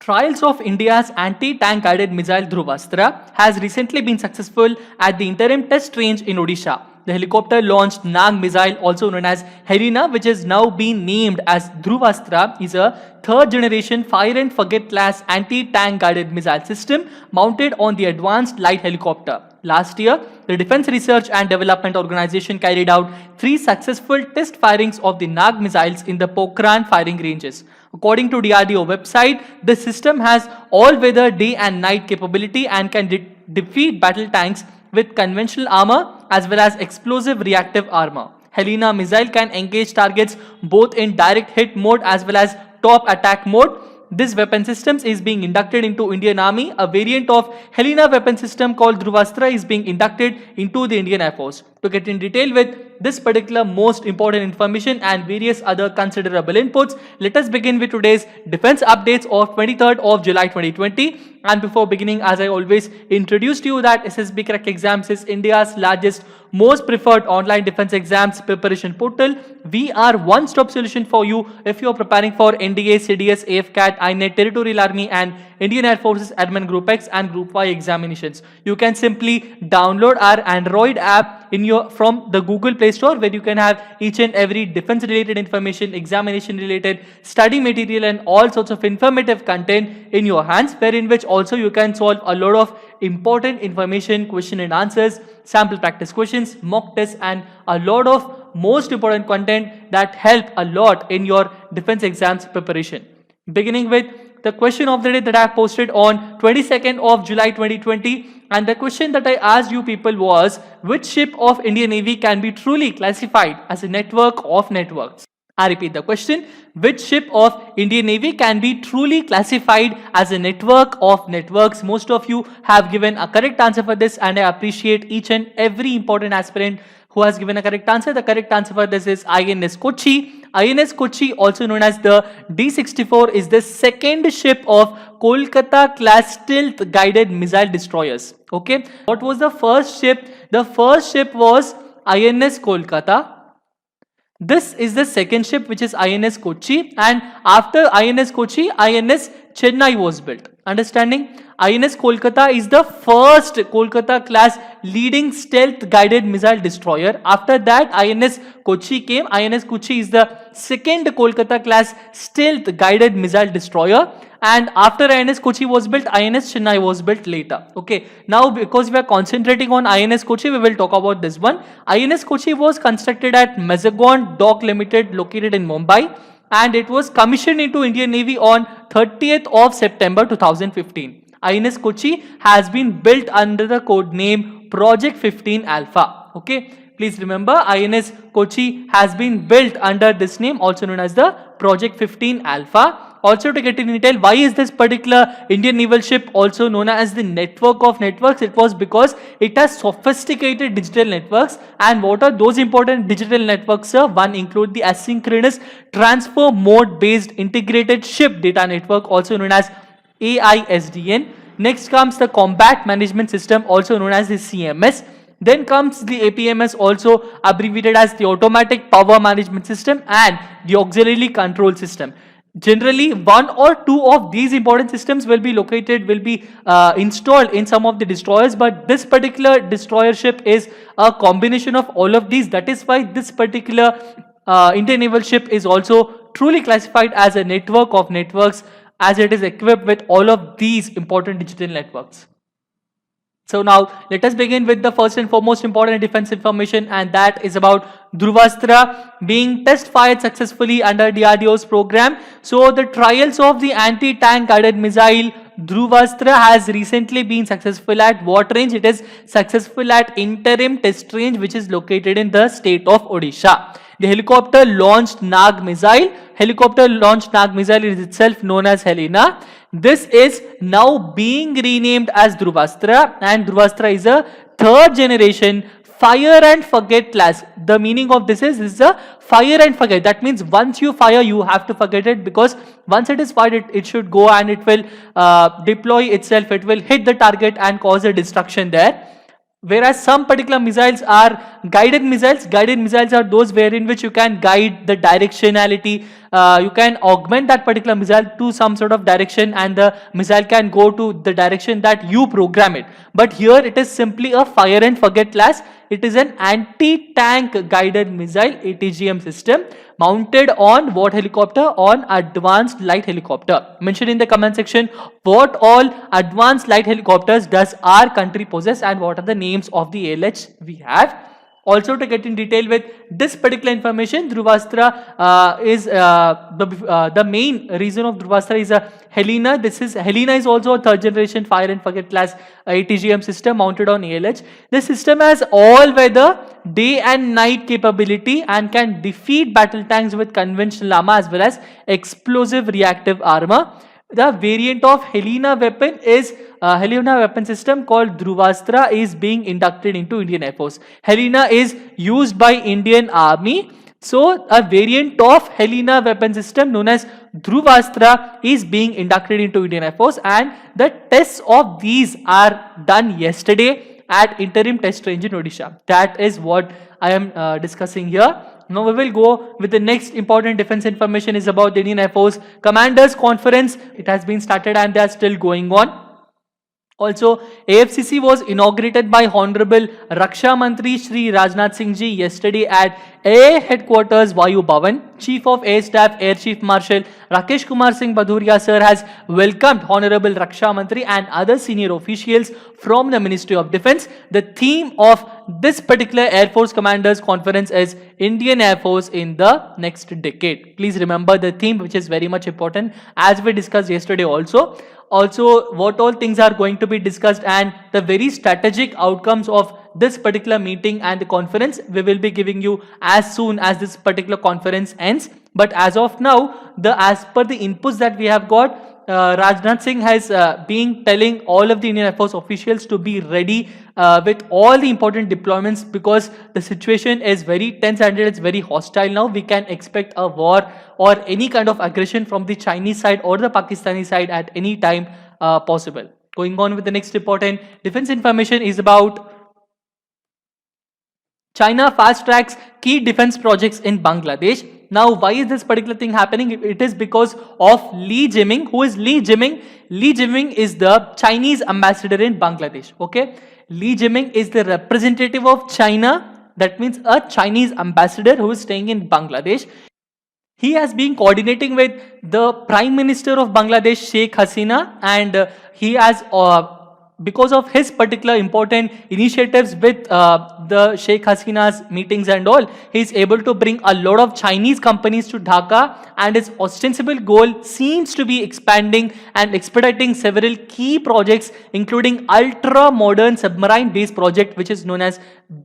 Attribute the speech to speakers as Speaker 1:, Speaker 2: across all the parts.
Speaker 1: Trials of India's anti-tank guided missile Dhruvastra has recently been successful at the interim test range in Odisha. The helicopter launched Nag missile, also known as Helena, which has now been named as Dhruvastra, is a third generation fire and forget class anti-tank guided missile system mounted on the advanced light helicopter. Last year, the Defense Research and Development Organization carried out 3 successful test firings of the Nag missiles in the Pokhran firing ranges. According to DRDO website, the system has all-weather day and night capability and can defeat battle tanks with conventional armor as well as explosive reactive armor. Helena missile can engage targets both in direct hit mode as well as top attack mode. This weapon system is being inducted into Indian Army. A variant of Helena weapon system called Dhruvastra is being inducted into the Indian Air Force. To get in detail with this particular most important information and various other considerable inputs, let us begin with today's defense updates of 23rd of July 2020. And before beginning, as I always introduce to you that SSB Crack Exams is India's largest, most preferred online defense exams preparation portal. We are one-stop solution for you if you are preparing for NDA, CDS, AFCAT, INET, Territorial Army and Indian Air Force's Admin Group X and Group Y examinations. You can simply download our Android app from the Google Play Store, where you can have each and every defense related information, examination related study material and all sorts of informative content in your hands, wherein which also you can solve a lot of important information, question and answers, sample practice questions, mock tests and a lot of most important content that help a lot in your defense exams preparation. Beginning with the question of the day that I have posted on 22nd of July 2020, and the question that I asked you people was, which ship of Indian Navy can be truly classified as a network of networks? I repeat the question, which ship of Indian Navy can be truly classified as a network of networks? Most of you have given a correct answer for this, and I appreciate each and every important aspirant who has given a correct answer. The correct answer for this is INS Kochi. INS Kochi, also known as the D-64, is the second ship of Kolkata class stealth guided missile destroyers. Okay, what was the first ship? The first ship was INS Kolkata. This is the second ship, which is INS Kochi, and after INS Kochi, INS Chennai was built. Understanding? INS Kolkata is the first Kolkata class leading stealth guided missile destroyer. After that, INS Kochi came. INS Kochi is the second Kolkata class stealth guided missile destroyer. And after INS Kochi was built, INS Chennai was built later. Okay. Now, because we are concentrating on INS Kochi, we will talk about this one. INS Kochi was constructed at Mazagon Dock Limited, located in Mumbai, and it was commissioned into Indian Navy on 30th of September 2015. INS Kochi has been built under the code name Project 15 Alpha. Okay. Please remember, INS Kochi has been built under this name, also known as the Project 15 Alpha. Also, to get in detail, why is this particular Indian naval ship also known as the network of networks? It was because it has sophisticated digital networks. And what are those important digital networks, sir? One include the asynchronous transfer mode based integrated ship data network, also known as AISDN. Next comes the combat management system, also known as the CMS. Then comes the APMS, also abbreviated as the automatic power management system, and the auxiliary control system. Generally, one or two of these important systems will be installed in some of the destroyers, but this particular destroyer ship is a combination of all of these. That is why this particular Indian naval ship is also truly classified as a network of networks, as it is equipped with all of these important digital networks. So now let us begin with the first and foremost important defense information, and that is about Dhruvastra being test fired successfully under DRDO's program. So the trials of the anti-tank guided missile Dhruvastra has recently been successful at what range? It is successful at interim test range, which is located in the state of Odisha. The helicopter launched Nag missile. Helicopter launched Nag missile is itself known as Helena. This is now being renamed as Dhruvastra, and Dhruvastra is a third generation fire and forget class. The meaning of this is a fire and forget. That means once you fire, you have to forget it, because once it is fired, it should go and it will deploy itself. It will hit the target and cause a destruction there. whereas some particular missiles are guided missiles. Guided missiles are those wherein which you can guide the directionality. You can augment that particular missile to some sort of direction, and the missile can go to the direction that you program it. But here it is simply a fire and forget class. It is an anti-tank guided missile ATGM system mounted on what helicopter? On advanced light helicopter. Mention in the comment section what all advanced light helicopters does our country possess and what are the names of the ALH we have. Also, to get in detail with this particular information, Dhruvastra is the main reason of Dhruvastra is a Helena. Helena is also a third generation fire and forget class ATGM system mounted on ALH. This system has all weather day and night capability and can defeat battle tanks with conventional armor as well as explosive reactive armor. The variant of Helena weapon system called Dhruvastra is being inducted into Indian Air Force. Helena is used by Indian Army. So a variant of Helena weapon system known as Dhruvastra is being inducted into Indian Air Force, and the tests of these are done yesterday at interim test range in Odisha. That is what I am discussing here. Now we will go with the next important defense information is about the Indian Air Force Commanders Conference. It has been started and they are still going on. Also, AFCC was inaugurated by Honorable Raksha Mantri Shri Rajnath Singh Ji yesterday at Air Headquarters Vayu Bhavan. Chief of Air Staff Air Chief Marshal Rakesh Kumar Singh Bhaduria sir has welcomed Honorable Raksha Mantri and other senior officials from the Ministry of Defence. The theme of this particular Air Force Commanders Conference is Indian Air Force in the next decade. Please remember the theme, which is very much important, as we discussed yesterday also. Also, what all things are going to be discussed and the very strategic outcomes of this particular meeting and the conference we will be giving you as soon as this particular conference ends. But as of now, as per the inputs that we have got, Rajnath Singh has been telling all of the Indian Air Force officials to be ready with all the important deployments, because the situation is very tense and it's very hostile now. We can expect a war or any kind of aggression from the Chinese side or the Pakistani side at any time possible. Going on with the next important defense information is about China fast tracks key defense projects in Bangladesh. Now, why is this particular thing happening? It is because of Li Jiming. Who is Li Jiming? Li Jiming is the Chinese ambassador in Bangladesh. Okay, Li Jiming is the representative of China. That means a Chinese ambassador who is staying in Bangladesh. He has been coordinating with the Prime Minister of Bangladesh, Sheikh Hasina, and he has because of his particular important initiatives with the Sheikh Hasina's meetings and all, he is able to bring a lot of Chinese companies to Dhaka, and his ostensible goal seems to be expanding and expediting several key projects, including ultra-modern submarine-based project which is known as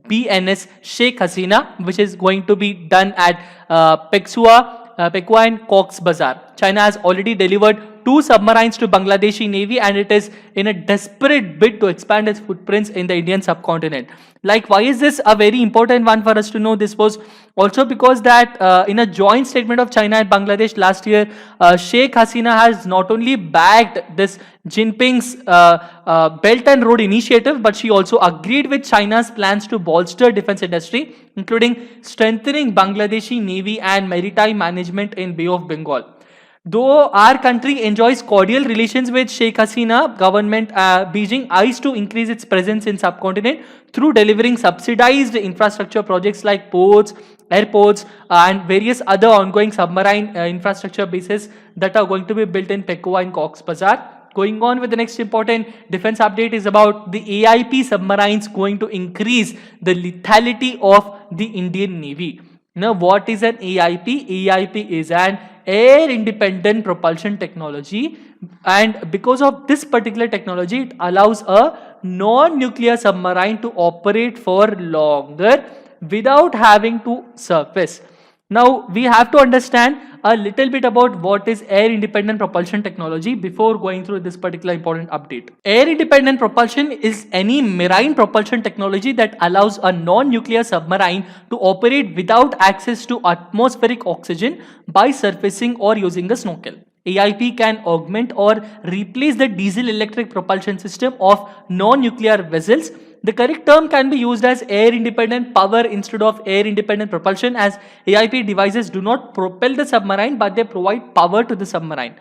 Speaker 1: BNS Sheikh Hasina, which is going to be done at Pekwai and Cox's Bazar. China has already delivered 2 submarines to Bangladeshi Navy, and it is in a desperate bid to expand its footprints in the Indian subcontinent. Like, why is this a very important one for us to know? This was also because that in a joint statement of China and Bangladesh last year, Sheikh Hasina has not only backed this Jinping's Belt and Road Initiative, but she also agreed with China's plans to bolster defense industry, including strengthening Bangladeshi Navy and maritime management in Bay of Bengal. Though our country enjoys cordial relations with Sheikh Hasina government, Beijing eyes to increase its presence in subcontinent through delivering subsidized infrastructure projects like ports, airports, and various other ongoing submarine infrastructure bases that are going to be built in Pekwai and Cox's Bazar. Going on with the next important defense update is about the AIP submarines going to increase the lethality of the Indian Navy. Now, what is an AIP? AIP is an air independent propulsion technology, and because of this particular technology, it allows a non-nuclear submarine to operate for longer without having to surface. Now, we have to understand a little bit about what is air independent propulsion technology before going through this particular important update. Air independent propulsion is any marine propulsion technology that allows a non-nuclear submarine to operate without access to atmospheric oxygen by surfacing or using a snorkel. AIP can augment or replace the diesel electric propulsion system of non-nuclear vessels. The correct term can be used as air independent power instead of air independent propulsion, as AIP devices do not propel the submarine but they provide power to the submarine.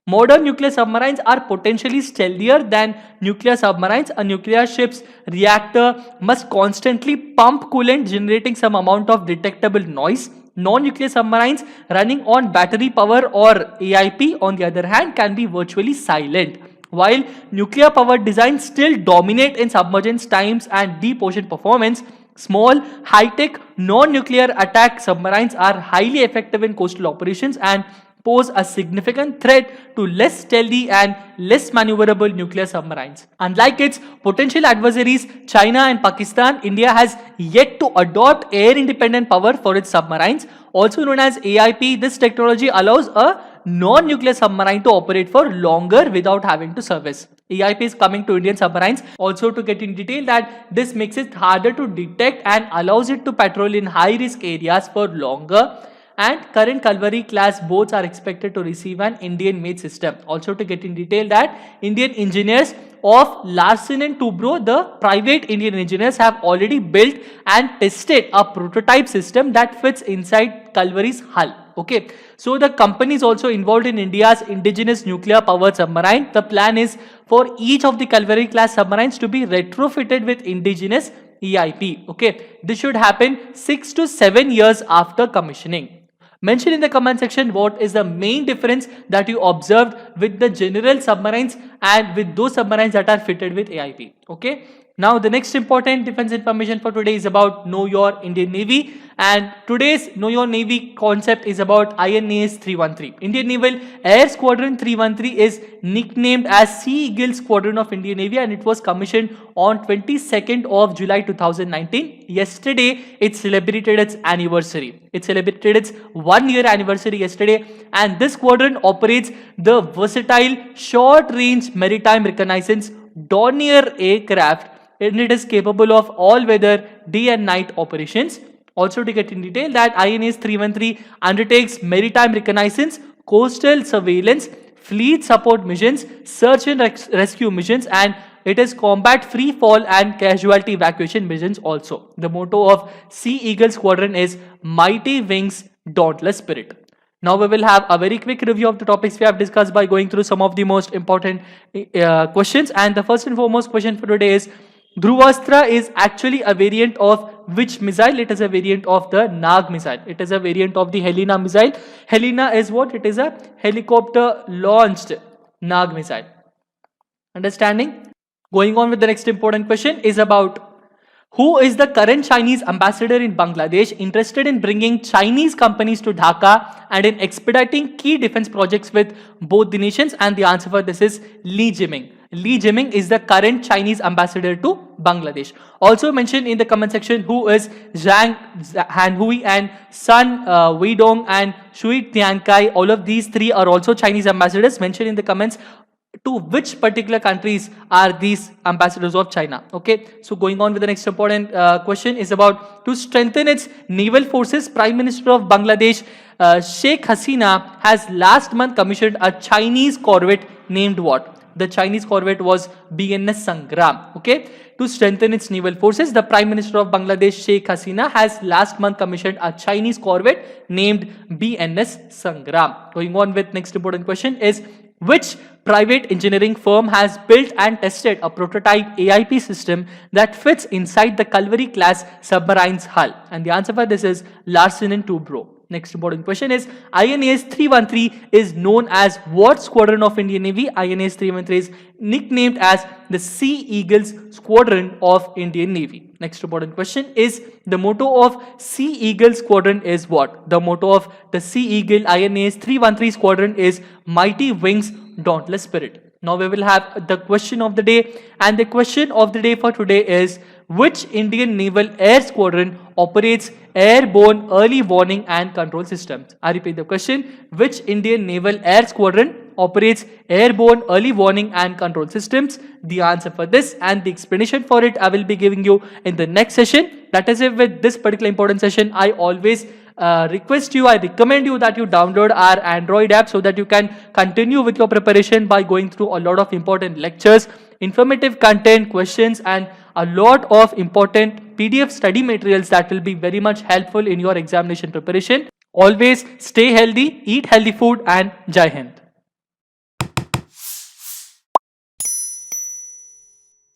Speaker 1: Modern nuclear submarines are potentially stealthier than nuclear submarines. A nuclear ship's reactor must constantly pump coolant, generating some amount of detectable noise. Non-nuclear submarines running on battery power or AIP, on the other hand, can be virtually silent. While nuclear powered designs still dominate in submergence times and deep ocean performance, small, high-tech, non-nuclear attack submarines are highly effective in coastal operations and pose a significant threat to less stealthy and less maneuverable nuclear submarines. Unlike its potential adversaries, China and Pakistan, India has yet to adopt air-independent power for its submarines. Also known as AIP, this technology allows a non-nuclear submarine to operate for longer without having to service. AIP is coming to Indian submarines. Also, to get in detail, that this makes it harder to detect and allows it to patrol in high-risk areas for longer. And current Kalvari class boats are expected to receive an Indian made system. Also, to get in detail, that Indian engineers of Larsen and Toubro, the private Indian engineers, have already built and tested a prototype system that fits inside Kalvari's hull. Okay, so the company is also involved in India's indigenous nuclear powered submarine. The plan is for each of the Kalvari class submarines to be retrofitted with indigenous EIP. Okay, this should happen 6 to 7 years after commissioning. Mention in the comment section what is the main difference that you observed with the general submarines and with those submarines that are fitted with AIP. Okay. Now the next important defense information for today is about Know Your Indian Navy, and today's Know Your Navy concept is about INAS 313. Indian Naval Air Squadron 313 is nicknamed as Sea Eagle Squadron of Indian Navy, and it was commissioned on 22nd of July 2019. Yesterday it celebrated its anniversary. It celebrated its 1-year anniversary yesterday, and this squadron operates the versatile short-range maritime reconnaissance Dornier aircraft, and it is capable of all-weather day and night operations. Also, to get in detail, that INAS 313 undertakes maritime reconnaissance, coastal surveillance, fleet support missions, search and rescue missions, and it is combat free fall and casualty evacuation missions also. The motto of Sea Eagle Squadron is Mighty Wings, Dauntless Spirit. Now we will have a very quick review of the topics we have discussed by going through some of the most important questions. And the first and foremost question for today is, Dhruvastra is actually a variant of which missile? It is a variant of the Nag missile. It is a variant of the Helena missile. Helena is what? It is a helicopter launched Nag missile. Understanding? Going on with the next important question is about, who is the current Chinese ambassador in Bangladesh, interested in bringing Chinese companies to Dhaka and in expediting key defense projects with both the nations? And the answer for this is Li Jiming. Li Jiming is the current Chinese ambassador to Bangladesh. Also mention in the comment section who is Zhang Hanhui and Sun Weidong and Shui Tiankai. All of these three are also Chinese ambassadors. Mention in the comments to which particular countries are these ambassadors of China. Okay, so going on with the next important question is about, to strengthen its naval forces, Prime Minister of Bangladesh Sheikh Hasina has last month commissioned a Chinese corvette named what? The Chinese corvette was BNS Sangram. Okay, to strengthen its naval forces, the Prime Minister of Bangladesh Sheikh Hasina has last month commissioned a Chinese corvette named BNS Sangram. Going on with next important question is, which private engineering firm has built and tested a prototype AIP system that fits inside the Kalvari class submarine's hull? And the answer for this is Larsen and Toubro. Next important question is, INAS 313 is known as what squadron of Indian Navy? INAS 313 is nicknamed as the Sea Eagles Squadron of Indian Navy. Next important question is, the motto of Sea Eagle Squadron is what? The motto of the Sea Eagle INAS 313 Squadron is Mighty Wings, Dauntless Spirit. Now we will have the question of the day, and the question of the day for today is, which Indian Naval Air Squadron operates airborne early warning and control systems? I repeat the question, which Indian Naval Air Squadron operates airborne early warning and control systems? The answer for this and the explanation for it I will be giving you in the next session. That is it with this particular important session. I always I recommend you that you download our Android app so that you can continue with your preparation by going through a lot of important lectures, informative content, questions, and a lot of important PDF study materials that will be very much helpful in your examination preparation. Always stay healthy, eat healthy food, and Jai Hind.